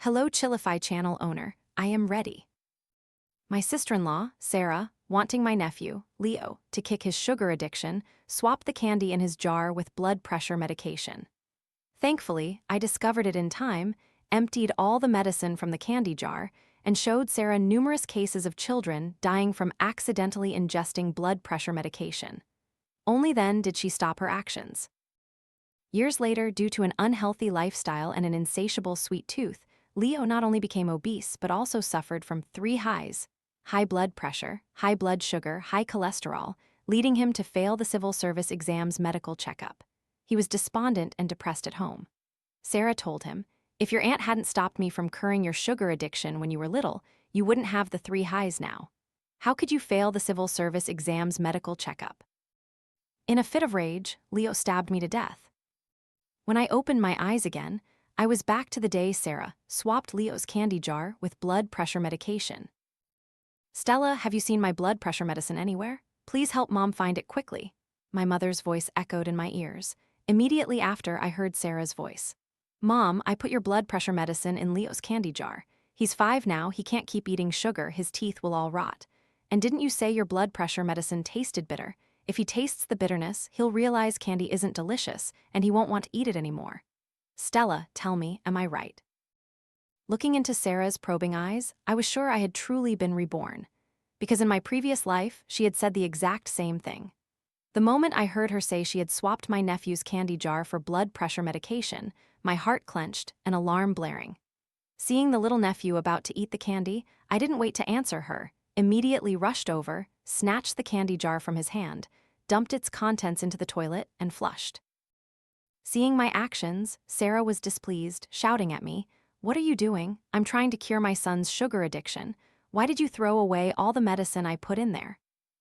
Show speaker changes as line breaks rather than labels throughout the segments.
Hello Chillify channel owner, I am ready. My sister-in-law, Sarah, wanting my nephew, Leo, to kick his sugar addiction, swapped the candy in his jar with blood pressure medication. Thankfully, I discovered it in time, emptied all the medicine from the candy jar, and showed Sarah numerous cases of children dying from accidentally ingesting blood pressure medication. Only then did she stop her actions. Years later, due to an unhealthy lifestyle and an insatiable sweet tooth, Leo not only became obese but also suffered from 3 highs: high blood pressure, high blood sugar, high cholesterol, leading him to fail the civil service exam's medical checkup. He was despondent and depressed at home. Sarah told him, "If your aunt hadn't stopped me from curing your sugar addiction when you were little, you wouldn't have the 3 highs now. How could you fail the civil service exam's medical checkup?" In a fit of rage, Leo stabbed me to death. When I opened my eyes again, I was back to the day Sarah swapped Leo's candy jar with blood pressure medication. "Stella, have you seen my blood pressure medicine anywhere? Please help Mom find it quickly." My mother's voice echoed in my ears. Immediately after, I heard Sarah's voice. "Mom, I put your blood pressure medicine in Leo's candy jar. He's 5 now, he can't keep eating sugar, his teeth will all rot. And didn't you say your blood pressure medicine tasted bitter? If he tastes the bitterness, he'll realize candy isn't delicious, and he won't want to eat it anymore. Stella, tell me, am I right?" Looking into Sarah's probing eyes, I was sure I had truly been reborn. Because in my previous life, she had said the exact same thing. The moment I heard her say she had swapped my nephew's candy jar for blood pressure medication, my heart clenched, an alarm blaring. Seeing the little nephew about to eat the candy, I didn't wait to answer her, immediately rushed over, snatched the candy jar from his hand, dumped its contents into the toilet, and flushed. Seeing my actions, Sarah was displeased, shouting at me, "What are you doing? I'm trying to cure my son's sugar addiction. Why did you throw away all the medicine I put in there?"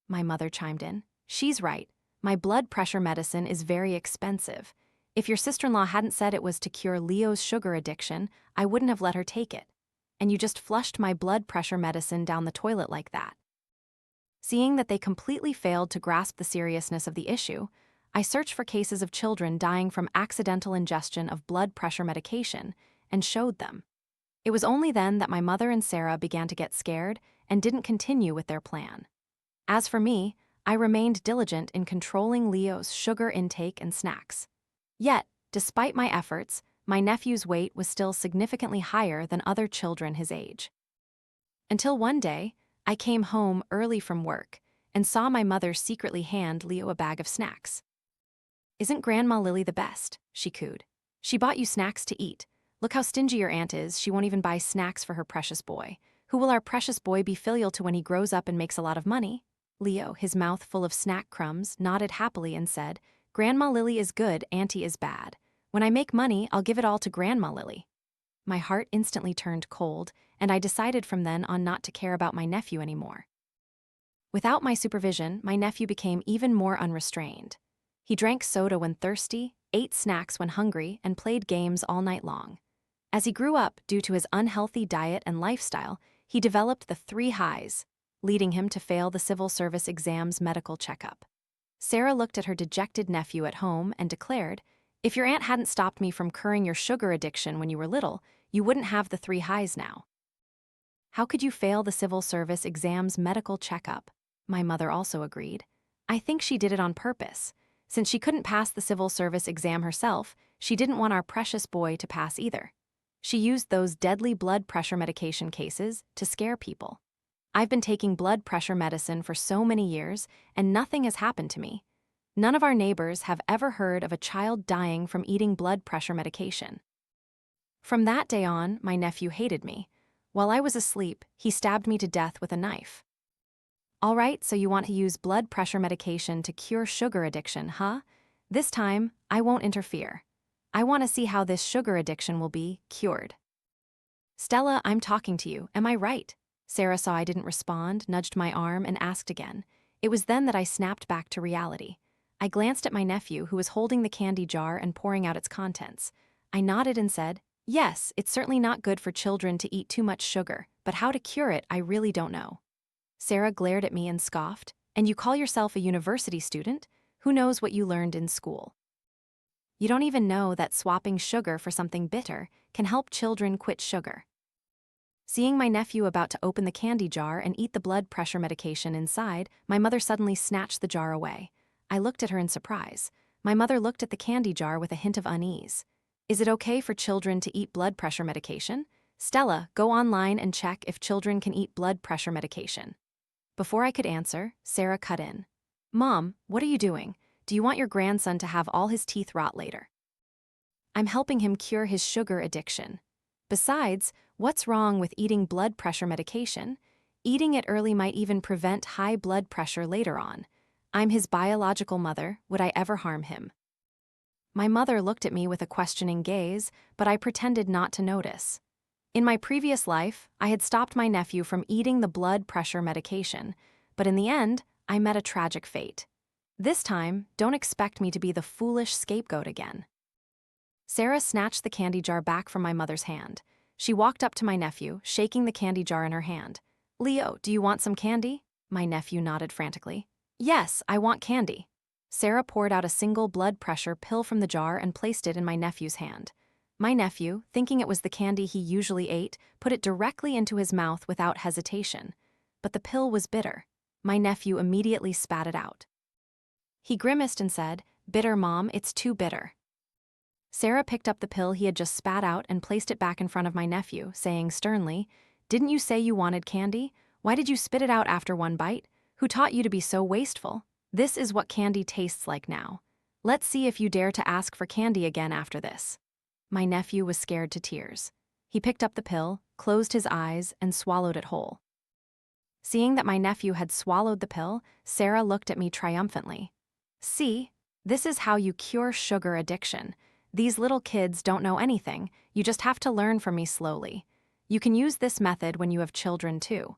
My mother chimed in, "She's right. My blood pressure medicine is very expensive. If your sister-in-law hadn't said it was to cure Leo's sugar addiction, I wouldn't have let her take it. And you just flushed my blood pressure medicine down the toilet like that." Seeing that they completely failed to grasp the seriousness of the issue, I searched for cases of children dying from accidental ingestion of blood pressure medication and showed them. It was only then that my mother and Sarah began to get scared and didn't continue with their plan. As for me, I remained diligent in controlling Leo's sugar intake and snacks. Yet, despite my efforts, my nephew's weight was still significantly higher than other children his age. Until one day, I came home early from work and saw my mother secretly hand Leo a bag of snacks. "Isn't Grandma Lily the best?" she cooed. "She bought you snacks to eat. Look how stingy your aunt is, she won't even buy snacks for her precious boy. Who will our precious boy be filial to when he grows up and makes a lot of money?" Leo, his mouth full of snack crumbs, nodded happily and said, "Grandma Lily is good, Auntie is bad. When I make money, I'll give it all to Grandma Lily." My heart instantly turned cold, and I decided from then on not to care about my nephew anymore. Without my supervision, my nephew became even more unrestrained. He drank soda when thirsty, ate snacks when hungry, and played games all night long. As he grew up, due to his unhealthy diet and lifestyle, he developed the 3 highs, leading him to fail the civil service exam's medical checkup. Sarah looked at her dejected nephew at home and declared, "If your aunt hadn't stopped me from curing your sugar addiction when you were little, you wouldn't have the 3 highs now." "How could you fail the civil service exam's medical checkup?" My mother also agreed. "I think she did it on purpose. Since she couldn't pass the civil service exam herself, she didn't want our precious boy to pass either. She used those deadly blood pressure medication cases to scare people. I've been taking blood pressure medicine for so many years, and nothing has happened to me. None of our neighbors have ever heard of a child dying from eating blood pressure medication." From that day on, my nephew hated me. While I was asleep, he stabbed me to death with a knife. "All right, so you want to use blood pressure medication to cure sugar addiction, huh? This time, I won't interfere. I want to see how this sugar addiction will be cured." "Stella, I'm talking to you, am I right?" Sarah saw I didn't respond, nudged my arm, and asked again. It was then that I snapped back to reality. I glanced at my nephew, who was holding the candy jar and pouring out its contents. I nodded and said, "Yes, it's certainly not good for children to eat too much sugar, but how to cure it, I really don't know." Sarah glared at me and scoffed, "And you call yourself a university student? Who knows what you learned in school?" You don't even know that swapping sugar for something bitter can help children quit sugar. Seeing my nephew about to open the candy jar and eat the blood pressure medication inside, my mother suddenly snatched the jar away. I looked at her in surprise. My mother looked at the candy jar with a hint of unease. Is it okay for children to eat blood pressure medication? Stella, go online and check if children can eat blood pressure medication. Before I could answer, Sarah cut in. Mom, what are you doing? Do you want your grandson to have all his teeth rot later? I'm helping him cure his sugar addiction. Besides, what's wrong with eating blood pressure medication? Eating it early might even prevent high blood pressure later on. I'm his biological mother. Would I ever harm him? My mother looked at me with a questioning gaze, but I pretended not to notice. In my previous life, I had stopped my nephew from eating the blood pressure medication, but in the end, I met a tragic fate. This time, don't expect me to be the foolish scapegoat again. Sarah snatched the candy jar back from my mother's hand. She walked up to my nephew, shaking the candy jar in her hand. Leo, do you want some candy? My nephew nodded frantically. Yes, I want candy. Sarah poured out a single blood pressure pill from the jar and placed it in my nephew's hand. My nephew, thinking it was the candy he usually ate, put it directly into his mouth without hesitation. But the pill was bitter. My nephew immediately spat it out. He grimaced and said, "Bitter, Mom, it's too bitter." Sarah picked up the pill he had just spat out and placed it back in front of my nephew, saying sternly, "Didn't you say you wanted candy? Why did you spit it out after one bite? Who taught you to be so wasteful? This is what candy tastes like now. Let's see if you dare to ask for candy again after this." My nephew was scared to tears. He picked up the pill, closed his eyes, and swallowed it whole. Seeing that my nephew had swallowed the pill, Sarah looked at me triumphantly. "See, this is how you cure sugar addiction. These little kids don't know anything, you just have to learn from me slowly. You can use this method when you have children too.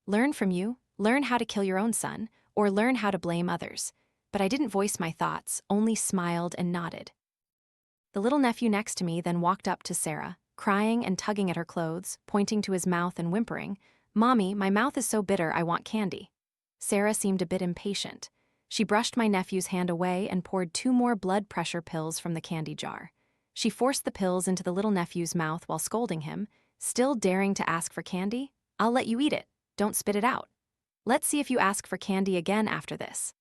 Learn from you, learn how to kill your own son, or learn how to blame others." But I didn't voice my thoughts, only smiled and nodded. The little nephew next to me then walked up to Sarah, crying and tugging at her clothes, pointing to his mouth and whimpering, "Mommy, my mouth is so bitter I want candy." Sarah seemed a bit impatient. She brushed my nephew's hand away and poured 2 more blood pressure pills from the candy jar. She forced the pills into the little nephew's mouth while scolding him, "Still daring to ask for candy? I'll let you eat it. Don't spit it out. Let's see if you ask for candy again after this."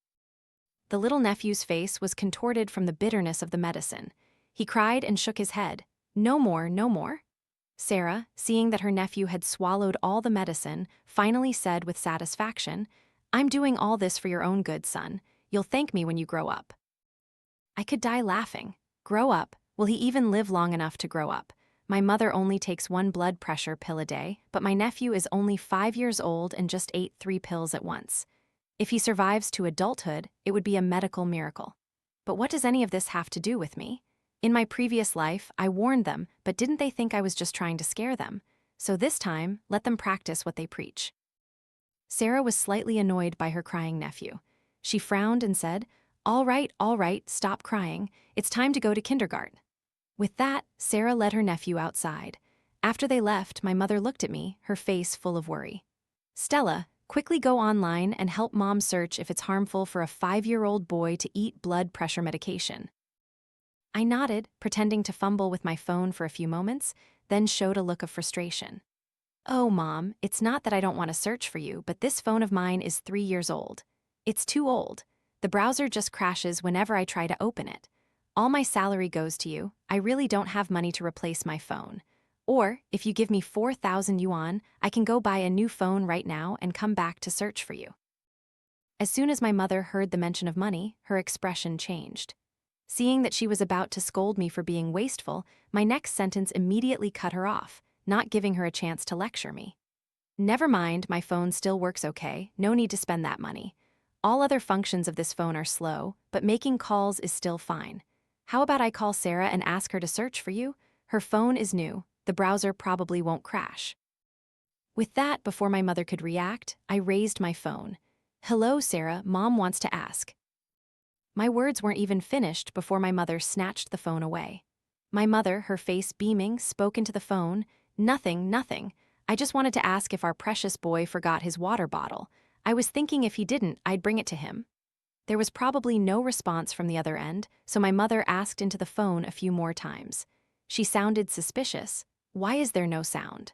The little nephew's face was contorted from the bitterness of the medicine. He cried and shook his head. "No more, no more." Sarah, seeing that her nephew had swallowed all the medicine, finally said with satisfaction, "I'm doing all this for your own good, son. You'll thank me when you grow up." I could die laughing. Grow up? Will he even live long enough to grow up? My mother only takes 1 blood pressure pill a day, but my nephew is only 5 years old and just ate 3 pills at once. If he survives to adulthood, it would be a medical miracle. But what does any of this have to do with me? In my previous life, I warned them, but didn't they think I was just trying to scare them? So this time, let them practice what they preach. Sarah was slightly annoyed by her crying nephew. She frowned and said, all right, stop crying. It's time to go to kindergarten." With that, Sarah led her nephew outside. After they left, my mother looked at me, her face full of worry. "Stella, quickly go online and help Mom search if it's harmful for a 5-year-old boy to eat blood pressure medication." I nodded, pretending to fumble with my phone for a few moments, then showed a look of frustration. "Oh, Mom, it's not that I don't want to search for you, but this phone of mine is 3 years old. It's too old. The browser just crashes whenever I try to open it. All my salary goes to you. I really don't have money to replace my phone. Or, if you give me 4,000 yuan, I can go buy a new phone right now and come back to search for you." As soon as my mother heard the mention of money, her expression changed. Seeing that she was about to scold me for being wasteful, my next sentence immediately cut her off, not giving her a chance to lecture me. "Never mind, my phone still works okay, no need to spend that money. All other functions of this phone are slow, but making calls is still fine. How about I call Sarah and ask her to search for you? Her phone is new, the browser probably won't crash." With that, before my mother could react, I raised my phone. "Hello, Sarah, Mom wants to ask." My words weren't even finished before my mother snatched the phone away. My mother, her face beaming, spoke into the phone. Nothing. I just wanted to ask if our precious boy forgot his water bottle. I was thinking if he didn't, I'd bring it to him." There was probably no response from the other end, so my mother asked into the phone a few more times. She sounded suspicious. Why is there no sound?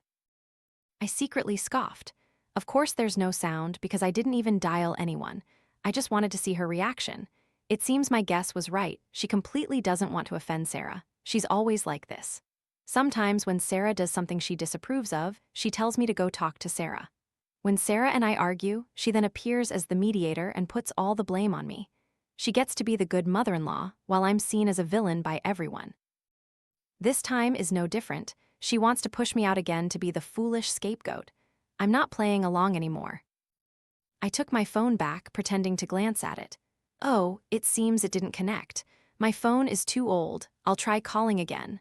I secretly scoffed. Of course there's no sound because I didn't even dial anyone. I just wanted to see her reaction. It seems my guess was right. She completely doesn't want to offend Sarah. She's always like this. Sometimes when Sarah does something she disapproves of, she tells me to go talk to Sarah. When Sarah and I argue, she then appears as the mediator and puts all the blame on me. She gets to be the good mother-in-law, while I'm seen as a villain by everyone. This time is no different. She wants to push me out again to be the foolish scapegoat. I'm not playing along anymore. I took my phone back, pretending to glance at it. Oh, it seems it didn't connect. My phone is too old. I'll try calling again.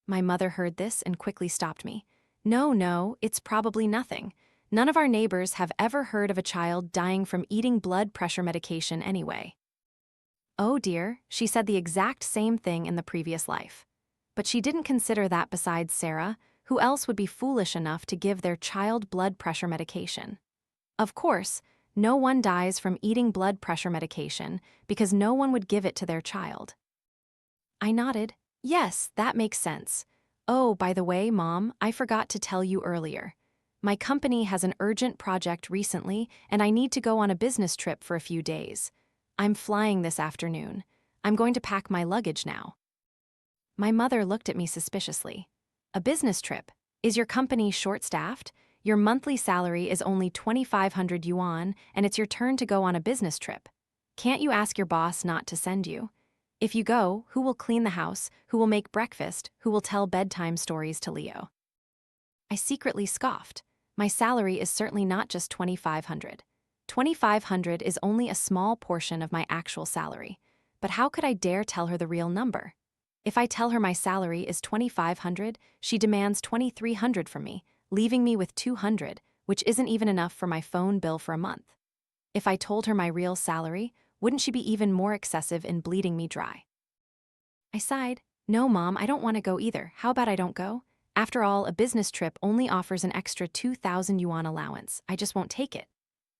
My mother heard this and quickly stopped me. No, it's probably nothing. None of our neighbors have ever heard of a child dying from eating blood pressure medication anyway. Oh dear, she said the exact same thing in the previous life. But she didn't consider that besides Sarah, who else would be foolish enough to give their child blood pressure medication? Of course, no one dies from eating blood pressure medication because no one would give it to their child. I nodded. Yes, that makes sense. Oh, by the way, Mom, I forgot to tell you earlier. My company has an urgent project recently, and I need to go on a business trip for a few days. I'm flying this afternoon. I'm going to pack my luggage now. My mother looked at me suspiciously. A business trip? Is your company short-staffed? Your monthly salary is only 2,500 yuan, and it's your turn to go on a business trip. Can't you ask your boss not to send you? If you go, who will clean the house, who will make breakfast, who will tell bedtime stories to Leo? I secretly scoffed. My salary is certainly not just 2,500. 2,500 is only a small portion of my actual salary. But how could I dare tell her the real number? If I tell her my salary is 2,500, she demands 2,300 from me, leaving me with 200, which isn't even enough for my phone bill for a month. If I told her my real salary, wouldn't she be even more excessive in bleeding me dry? I sighed. No, Mom, I don't want to go either. How about I don't go? After all, a business trip only offers an extra 2,000 yuan allowance. I just won't take it.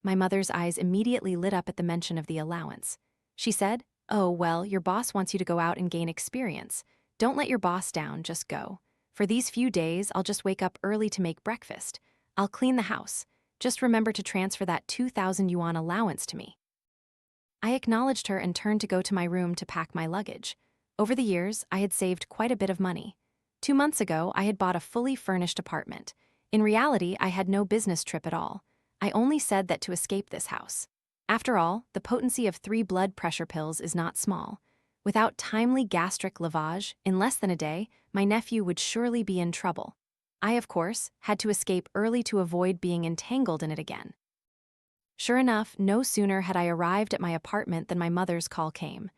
My mother's eyes immediately lit up at the mention of the allowance. She said, "Oh, well, your boss wants you to go out and gain experience. Don't let your boss down, just go. For these few days, I'll just wake up early to make breakfast. I'll clean the house. Just remember to transfer that 2,000 yuan allowance to me." I acknowledged her and turned to go to my room to pack my luggage. Over the years, I had saved quite a bit of money. 2 months ago, I had bought a fully furnished apartment. In reality, I had no business trip at all. I only said that to escape this house. After all, the potency of 3 blood pressure pills is not small. Without timely gastric lavage, in less than a day, my nephew would surely be in trouble. I, of course, had to escape early to avoid being entangled in it again. Sure enough, no sooner had I arrived at my apartment than my mother's call came.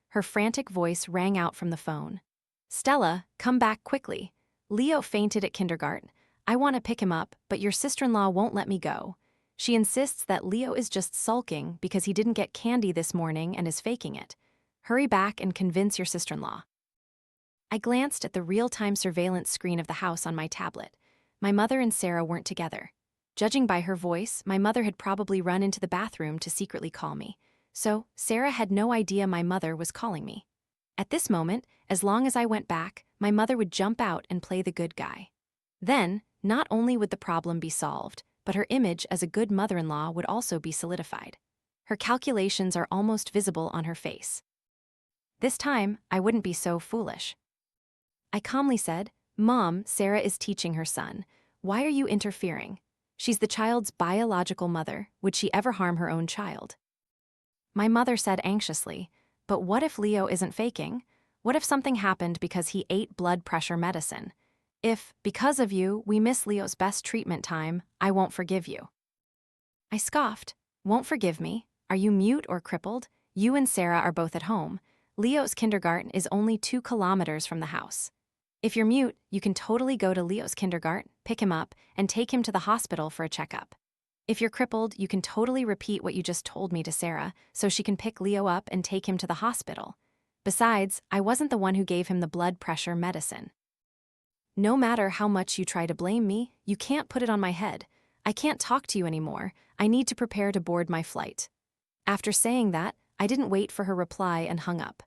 Her frantic voice rang out from the phone. "Stella, come back quickly. Leo fainted at kindergarten. I want to pick him up, but your sister-in-law won't let me go. She insists that Leo is just sulking because he didn't get candy this morning and is faking it. Hurry back and convince your sister-in-law." I glanced at the real-time surveillance screen of the house on my tablet. My mother and Sarah weren't together. Judging by her voice, my mother had probably run into the bathroom to secretly call me. So, Sarah had no idea my mother was calling me. At this moment, as long as I went back, my mother would jump out and play the good guy. Then, not only would the problem be solved, but her image as a good mother-in-law would also be solidified. Her calculations are almost visible on her face. This time, I wouldn't be so foolish. I calmly said, "Mom, Sarah is teaching her son. Why are you interfering? She's the child's biological mother. Would she ever harm her own child?" My mother said anxiously, "But what if Leo isn't faking? What if something happened because he ate blood pressure medicine? If, because of you, we miss Leo's best treatment time, I won't forgive you." I scoffed. "Won't forgive me? Are you mute or crippled? You and Sarah are both at home. Leo's kindergarten is only 2 kilometers from the house. If you're mute, you can totally go to Leo's kindergarten, pick him up, and take him to the hospital for a checkup. If you're crippled, you can totally repeat what you just told me to Sarah, so she can pick Leo up and take him to the hospital. Besides, I wasn't the one who gave him the blood pressure medicine. No matter how much you try to blame me, you can't put it on my head. I can't talk to you anymore. I need to prepare to board my flight." After saying that, I didn't wait for her reply and hung up.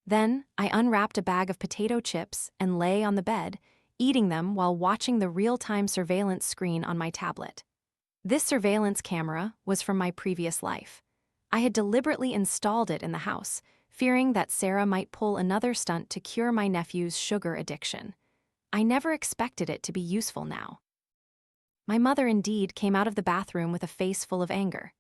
Then, I unwrapped a bag of potato chips and lay on the bed, eating them while watching the real-time surveillance screen on my tablet. This surveillance camera was from my previous life. I had deliberately installed it in the house, fearing that Sarah might pull another stunt to cure my nephew's sugar addiction. I never expected it to be useful now. My mother indeed came out of the bathroom with a face full of anger.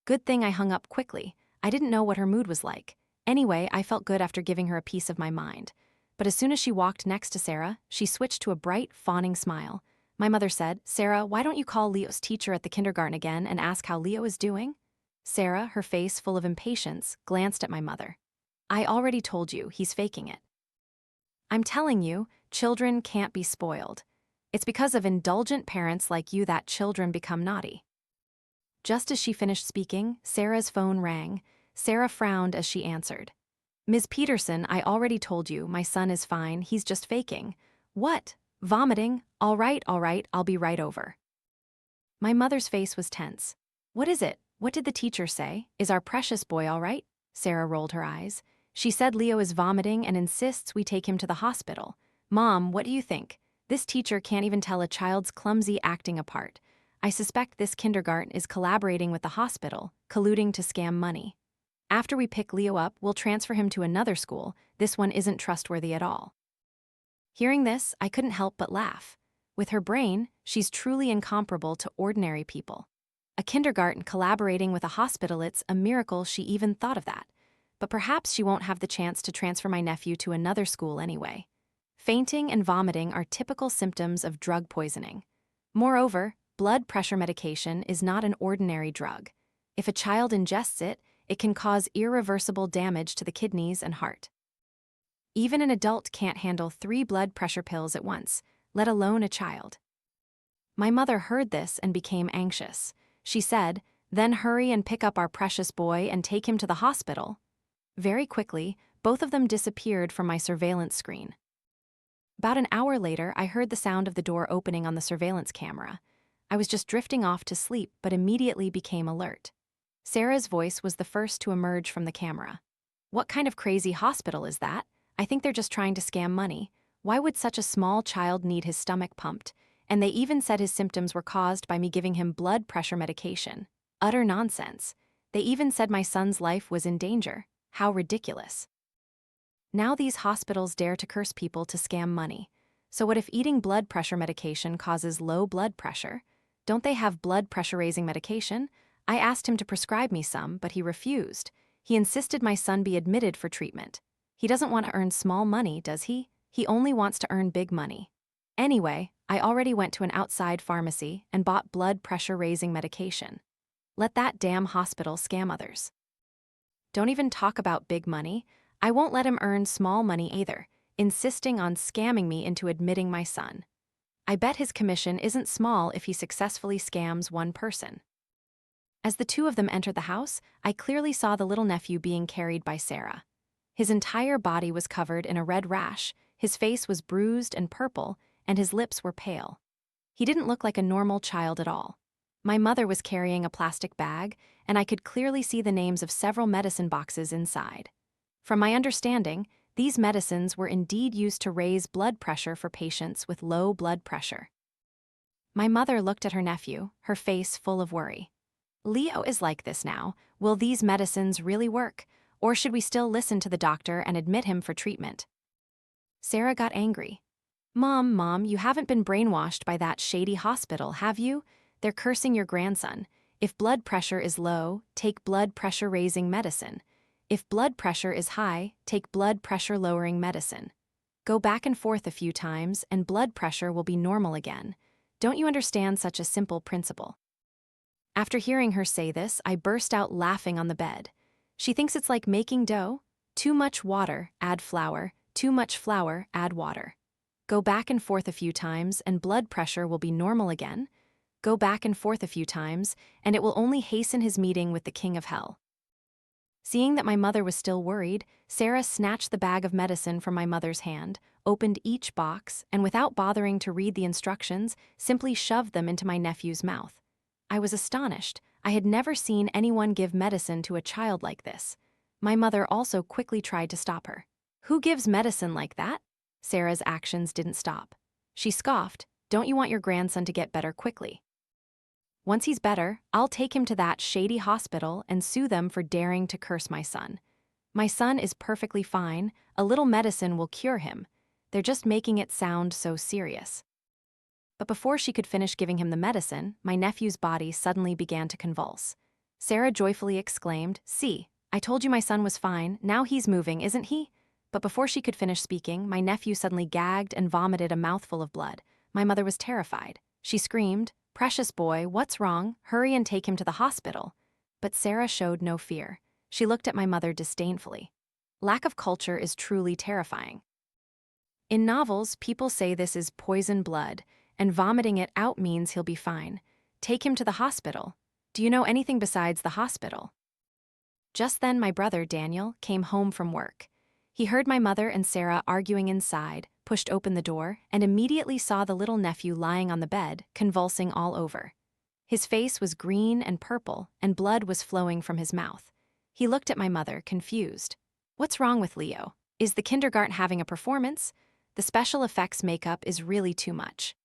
Good thing I hung up quickly. I didn't know what her mood was like. Anyway, I felt good after giving her a piece of my mind. But as soon as she walked next to Sarah, she switched to a bright, fawning smile. My mother said, "Sarah, why don't you call Leo's teacher at the kindergarten again and ask how Leo is doing?" Sarah, her face full of impatience, glanced at my mother. "I already told you, he's faking it." "I'm telling you, children can't be spoiled. It's because of indulgent parents like you that children become naughty." Just as she finished speaking, Sarah's phone rang. Sarah frowned as she answered. "Ms. Peterson, I already told you, my son is fine, he's just faking." "What? Vomiting? All right, I'll be right over." My mother's face was tense. "What is it? What did the teacher say? Is our precious boy all right?" Sarah rolled her eyes. "She said Leo is vomiting and insists we take him to the hospital." "Mom, what do you think? This teacher can't even tell a child's clumsy acting apart. I suspect this kindergarten is collaborating with the hospital, colluding to scam money. After we pick Leo up, we'll transfer him to another school. This one isn't trustworthy at all." Hearing this, I couldn't help but laugh. With her brain, she's truly incomparable to ordinary people. A kindergarten collaborating with a hospital, it's a miracle she even thought of that. But perhaps she won't have the chance to transfer my nephew to another school anyway. Fainting and vomiting are typical symptoms of drug poisoning. Moreover, blood pressure medication is not an ordinary drug. If a child ingests it, it can cause irreversible damage to the kidneys and heart. Even an adult can't handle 3 blood pressure pills at once, let alone a child. My mother heard this and became anxious. She said, "Then hurry and pick up our precious boy and take him to the hospital." Very quickly, both of them disappeared from my surveillance screen. About an hour later, I heard the sound of the door opening on the surveillance camera. I was just drifting off to sleep, but immediately became alert. Sarah's voice was the first to emerge from the camera. "What kind of crazy hospital is that? I think they're just trying to scam money. Why would such a small child need his stomach pumped? And they even said his symptoms were caused by me giving him blood pressure medication. Utter nonsense. They even said my son's life was in danger. How ridiculous." Now these hospitals dare to curse people to scam money. So what if eating blood pressure medication causes low blood pressure? Don't they have blood pressure-raising medication? I asked him to prescribe me some, but he refused. He insisted my son be admitted for treatment. He doesn't want to earn small money, does he? He only wants to earn big money. Anyway, I already went to an outside pharmacy and bought blood pressure-raising medication. Let that damn hospital scam others. Don't even talk about big money. I won't let him earn small money either, insisting on scamming me into admitting my son. I bet his commission isn't small if he successfully scams one person. As the two of them entered the house, I clearly saw the little nephew being carried by Sarah. His entire body was covered in a red rash, his face was bruised and purple, and his lips were pale. He didn't look like a normal child at all. My mother was carrying a plastic bag, and I could clearly see the names of several medicine boxes inside. From my understanding, these medicines were indeed used to raise blood pressure for patients with low blood pressure. My mother looked at her nephew, her face full of worry. "Leo is like this now. Will these medicines really work? Or should we still listen to the doctor and admit him for treatment?" Sarah got angry. Mom, you haven't been brainwashed by that shady hospital, have you? They're cursing your grandson. If blood pressure is low, take blood pressure-raising medicine. If blood pressure is high, take blood pressure-lowering medicine. Go back and forth a few times, and blood pressure will be normal again. Don't you understand such a simple principle? After hearing her say this, I burst out laughing on the bed. She thinks it's like making dough. Too much water, add flour. Too much flour, add water. Go back and forth a few times, and blood pressure will be normal again. Go back and forth a few times, and it will only hasten his meeting with the king of hell. Seeing that my mother was still worried, Sarah snatched the bag of medicine from my mother's hand, opened each box, and without bothering to read the instructions, simply shoved them into my nephew's mouth. I was astonished. I had never seen anyone give medicine to a child like this. My mother also quickly tried to stop her. Who gives medicine like that? Sarah's actions didn't stop. She scoffed, "Don't you want your grandson to get better quickly? Once he's better, I'll take him to that shady hospital and sue them for daring to curse my son. My son is perfectly fine, a little medicine will cure him. They're just making it sound so serious." But before she could finish giving him the medicine, my nephew's body suddenly began to convulse. Sarah joyfully exclaimed, "See, I told you my son was fine, now he's moving, isn't he?" But before she could finish speaking, my nephew suddenly gagged and vomited a mouthful of blood. My mother was terrified. She screamed, "Precious boy, what's wrong? Hurry and take him to the hospital." But Sarah showed no fear. She looked at my mother disdainfully. Lack of culture is truly terrifying. In novels, people say this is poison blood, and vomiting it out means he'll be fine. Take him to the hospital. Do you know anything besides the hospital? Just then my brother, Daniel, came home from work. He heard my mother and Sarah arguing inside, pushed open the door, and immediately saw the little nephew lying on the bed, convulsing all over. His face was green and purple, and blood was flowing from his mouth. He looked at my mother, confused. "What's wrong with Leo? Is the kindergarten having a performance? The special effects makeup is really too much."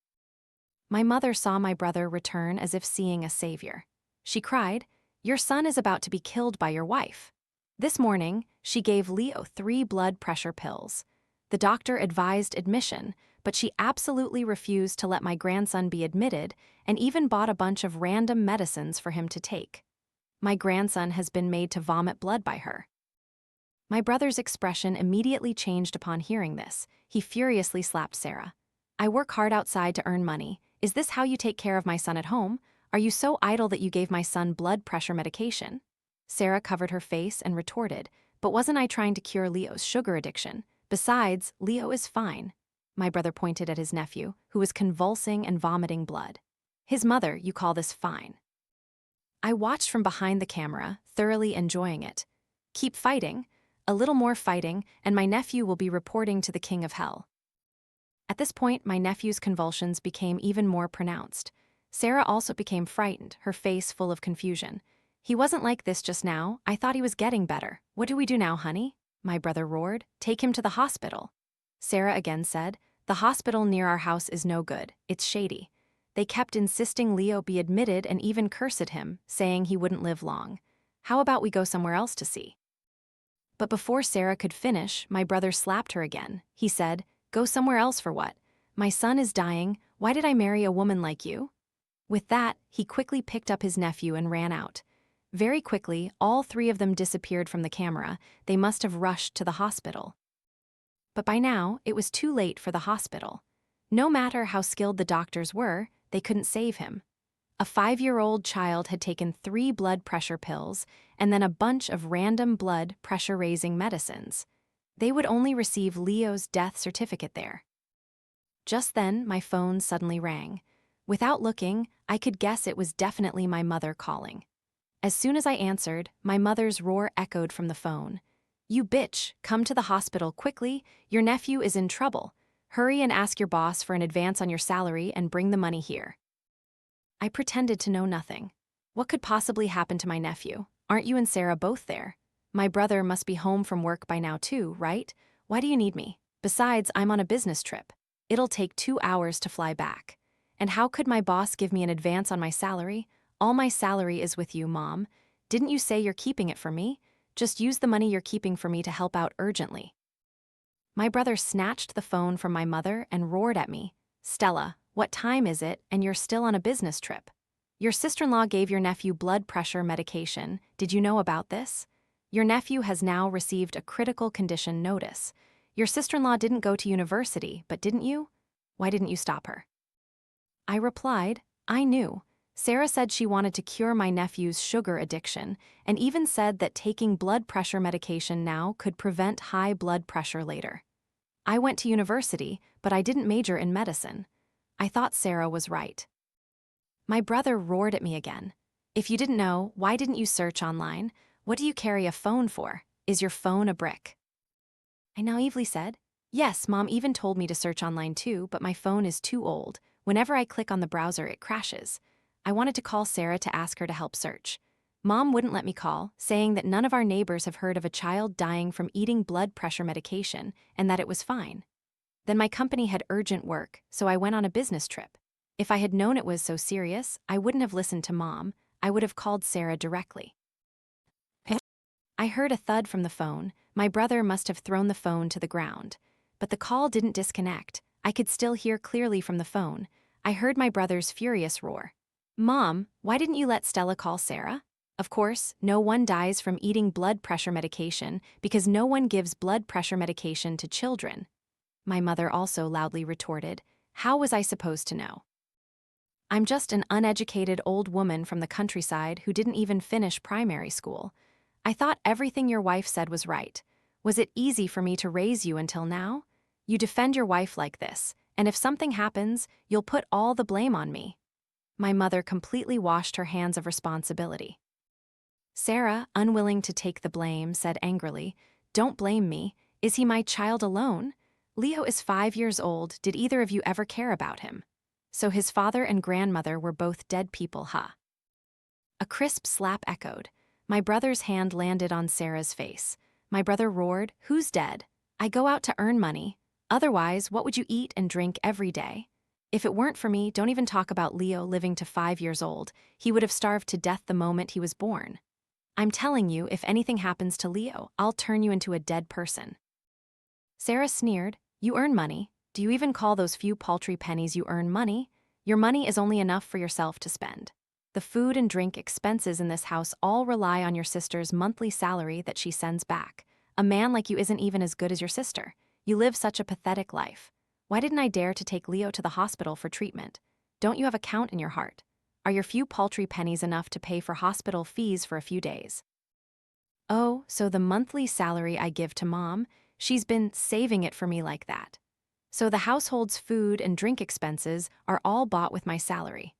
My mother saw my brother return as if seeing a savior. She cried, "Your son is about to be killed by your wife." This morning, she gave Leo 3 blood pressure pills. The doctor advised admission, but she absolutely refused to let my grandson be admitted and even bought a bunch of random medicines for him to take. My grandson has been made to vomit blood by her. My brother's expression immediately changed upon hearing this. He furiously slapped Sarah. "I work hard outside to earn money. Is this how you take care of my son at home? Are you so idle that you gave my son blood pressure medication?" Sarah covered her face and retorted, "But wasn't I trying to cure Leo's sugar addiction? Besides, Leo is fine." My brother pointed at his nephew, who was convulsing and vomiting blood. "His mother, you call this fine?" I watched from behind the camera, thoroughly enjoying it. Keep fighting. A little more fighting, and my nephew will be reporting to the king of hell. At this point, my nephew's convulsions became even more pronounced. Sarah also became frightened, her face full of confusion. "He wasn't like this just now. I thought he was getting better. What do we do now, honey?" My brother roared. "Take him to the hospital." Sarah again said, "The hospital near our house is no good. It's shady. They kept insisting Leo be admitted and even cursed him, saying he wouldn't live long. How about we go somewhere else to see?" But before Sarah could finish, my brother slapped her again. He said, "Go somewhere else for what? My son is dying. Why did I marry a woman like you?" With that, he quickly picked up his nephew and ran out. Very quickly, all 3 of them disappeared from the camera. They must have rushed to the hospital. But by now, it was too late for the hospital. No matter how skilled the doctors were, they couldn't save him. A 5-year-old child had taken 3 blood pressure pills and then a bunch of random blood pressure-raising medicines. They would only receive Leo's death certificate there. Just then, my phone suddenly rang. Without looking, I could guess it was definitely my mother calling. As soon as I answered, my mother's roar echoed from the phone. "You bitch, come to the hospital quickly. Your nephew is in trouble. Hurry and ask your boss for an advance on your salary and bring the money here." I pretended to know nothing. What could possibly happen to my nephew? Aren't you and Sarah both there? My brother must be home from work by now too, right? Why do you need me? Besides, I'm on a business trip. It'll take 2 hours to fly back. And how could my boss give me an advance on my salary? All my salary is with you, Mom. Didn't you say you're keeping it for me? Just use the money you're keeping for me to help out urgently. My brother snatched the phone from my mother and roared at me. "Stella, what time is it and you're still on a business trip? Your sister-in-law gave your nephew blood pressure medication. Did you know about this? Your nephew has now received a critical condition notice. Your sister-in-law didn't go to university, but didn't you? Why didn't you stop her?" I replied, "I knew. Sarah said she wanted to cure my nephew's sugar addiction and even said that taking blood pressure medication now could prevent high blood pressure later. I went to university, but I didn't major in medicine. I thought Sarah was right." My brother roared at me again. "If you didn't know, why didn't you search online? What do you carry a phone for? Is your phone a brick?" I naively said, "Yes, Mom even told me to search online too, but my phone is too old. Whenever I click on the browser, it crashes. I wanted to call Sarah to ask her to help search. Mom wouldn't let me call, saying that none of our neighbors have heard of a child dying from eating blood pressure medication and that it was fine. Then my company had urgent work, so I went on a business trip. If I had known it was so serious, I wouldn't have listened to Mom. I would have called Sarah directly. I heard a thud from the phone. My brother must have thrown the phone to the ground. But the call didn't disconnect. I could still hear clearly from the phone. I heard my brother's furious roar. Mom, why didn't you let Stella call Sarah? Of course, no one dies from eating blood pressure medication because no one gives blood pressure medication to children. My mother also loudly retorted. How was I supposed to know? I'm just an uneducated old woman from the countryside who didn't even finish primary school. I thought everything your wife said was right. Was it easy for me to raise you until now? You defend your wife like this, and if something happens, you'll put all the blame on me. My mother completely washed her hands of responsibility. Sarah, unwilling to take the blame, said angrily, "Don't blame me. Is he my child alone? Leo is 5 years old. Did either of you ever care about him? So his father and grandmother were both dead people, huh?" A crisp slap echoed. My brother's hand landed on Sarah's face. My brother roared, "Who's dead? I go out to earn money. Otherwise, what would you eat and drink every day? If it weren't for me, don't even talk about Leo living to 5 years old. He would have starved to death the moment he was born. I'm telling you, if anything happens to Leo, I'll turn you into a dead person." Sarah sneered, "You earn money. Do you even call those few paltry pennies you earn money? Your money is only enough for yourself to spend. The food and drink expenses in this house all rely on your sister's monthly salary that she sends back. A man like you isn't even as good as your sister. You live such a pathetic life. Why didn't I dare to take Leo to the hospital for treatment? Don't you have a count in your heart? Are your few paltry pennies enough to pay for hospital fees for a few days? Oh, so the monthly salary I give to Mom, she's been saving it for me like that. So the household's food and drink expenses are all bought with my salary.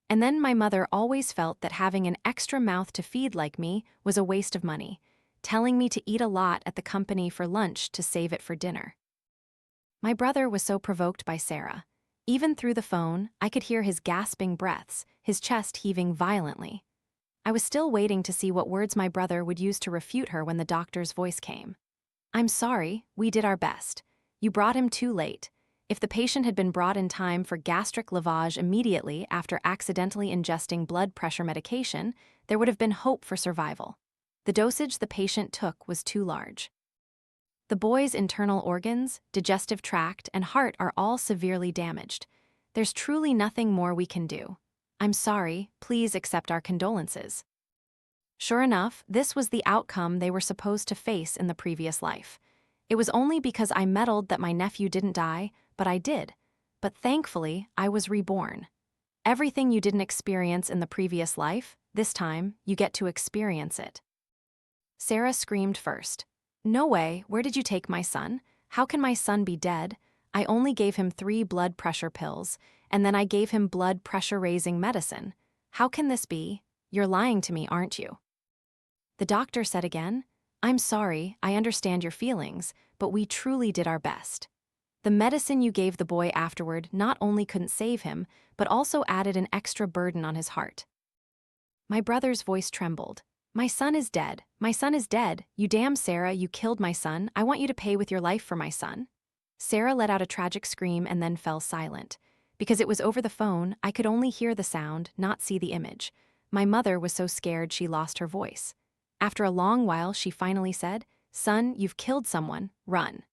And then my mother always felt that having an extra mouth to feed like me was a waste of money, telling me to eat a lot at the company for lunch to save it for dinner. My brother was so provoked by Sarah. Even through the phone, I could hear his gasping breaths, his chest heaving violently. I was still waiting to see what words my brother would use to refute her when the doctor's voice came. "I'm sorry, we did our best. You brought him too late. If the patient had been brought in time for gastric lavage immediately after accidentally ingesting blood pressure medication, there would have been hope for survival. The dosage the patient took was too large. The boy's internal organs, digestive tract, and heart are all severely damaged. There's truly nothing more we can do. I'm sorry, please accept our condolences." Sure enough, this was the outcome they were supposed to face in the previous life. It was only because I meddled that my nephew didn't die, but I did. But thankfully, I was reborn. Everything you didn't experience in the previous life, this time, you get to experience it. Sarah screamed first. "No way, where did you take my son? How can my son be dead? I only gave him 3 blood pressure pills, and then I gave him blood pressure-raising medicine. How can this be? You're lying to me, aren't you?" The doctor said again, "I'm sorry, I understand your feelings, but we truly did our best. The medicine you gave the boy afterward not only couldn't save him, but also added an extra burden on his heart." My brother's voice trembled. "My son is dead. My son is dead. You damn Sarah, you killed my son. I want you to pay with your life for my son." Sarah let out a tragic scream and then fell silent. Because it was over the phone, I could only hear the sound, not see the image. My mother was so scared she lost her voice. After a long while, she finally said, "Son, you've killed someone. Run."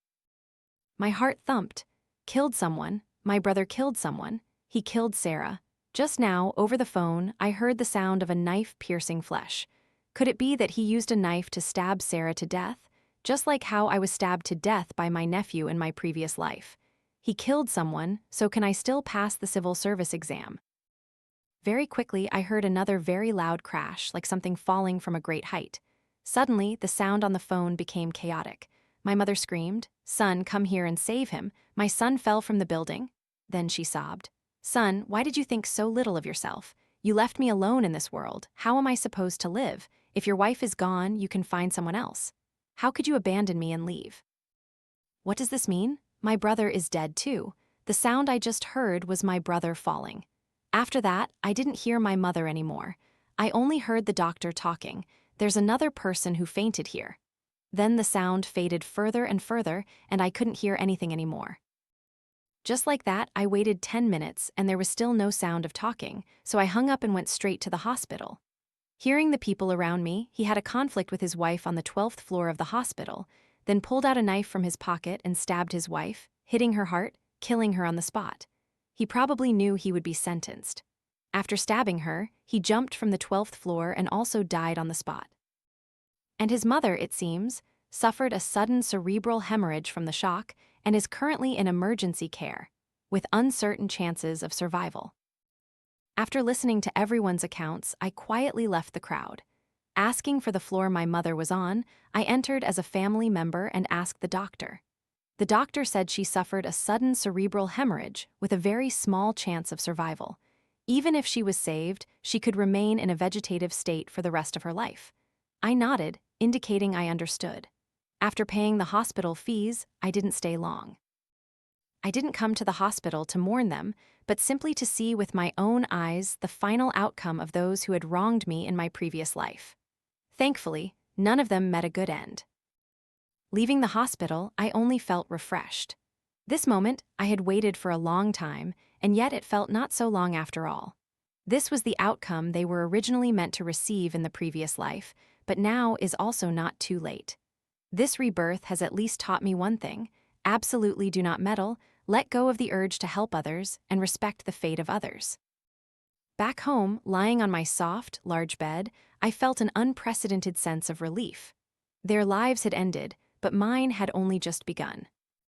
My heart thumped. Killed someone? My brother killed someone. He killed Sarah. Just now, over the phone, I heard the sound of a knife piercing flesh. Could it be that he used a knife to stab Sarah to death? Just like how I was stabbed to death by my nephew in my previous life. He killed someone, so can I still pass the civil service exam? Very quickly, I heard another very loud crash, like something falling from a great height. Suddenly, the sound on the phone became chaotic. My mother screamed, "Son, come here and save him. My son fell from the building." Then she sobbed, "Son, why did you think so little of yourself? You left me alone in this world. How am I supposed to live? If your wife is gone, you can find someone else. How could you abandon me and leave?" What does this mean? My brother is dead too. The sound I just heard was my brother falling. After After that, I didn't hear my mother anymore. I only heard the doctor talking. There's another person who fainted here. Then the sound faded further and further, and I couldn't hear anything anymore. Just like that, I waited 10 minutes, and there was still no sound of talking, so I hung up and went straight to the hospital. Hearing the people around me, he had a conflict with his wife on the 12th floor of the hospital, then pulled out a knife from his pocket and stabbed his wife, hitting her heart, killing her on the spot. He probably knew he would be sentenced. After stabbing her, he jumped from the 12th floor and also died on the spot. And his mother, it seems, suffered a sudden cerebral hemorrhage from the shock and is currently in emergency care, with uncertain chances of survival. After listening to everyone's accounts, I quietly left the crowd. Asking for the floor my mother was on, I entered as a family member and asked the doctor. The doctor said she suffered a sudden cerebral hemorrhage with a very small chance of survival. Even if she was saved, she could remain in a vegetative state for the rest of her life. I nodded, indicating I understood. After paying the hospital fees, I didn't stay long. I didn't come to the hospital to mourn them, but simply to see with my own eyes the final outcome of those who had wronged me in my previous life. Thankfully, none of them met a good end. Leaving the hospital, I only felt refreshed. This moment, I had waited for a long time, and yet it felt not so long after all. This was the outcome they were originally meant to receive in the previous life, but now is also not too late. This rebirth has at least taught me one thing: absolutely do not meddle, let go of the urge to help others, and respect the fate of others. Back home, lying on my soft, large bed, I felt an unprecedented sense of relief. Their lives had ended, but mine had only just begun.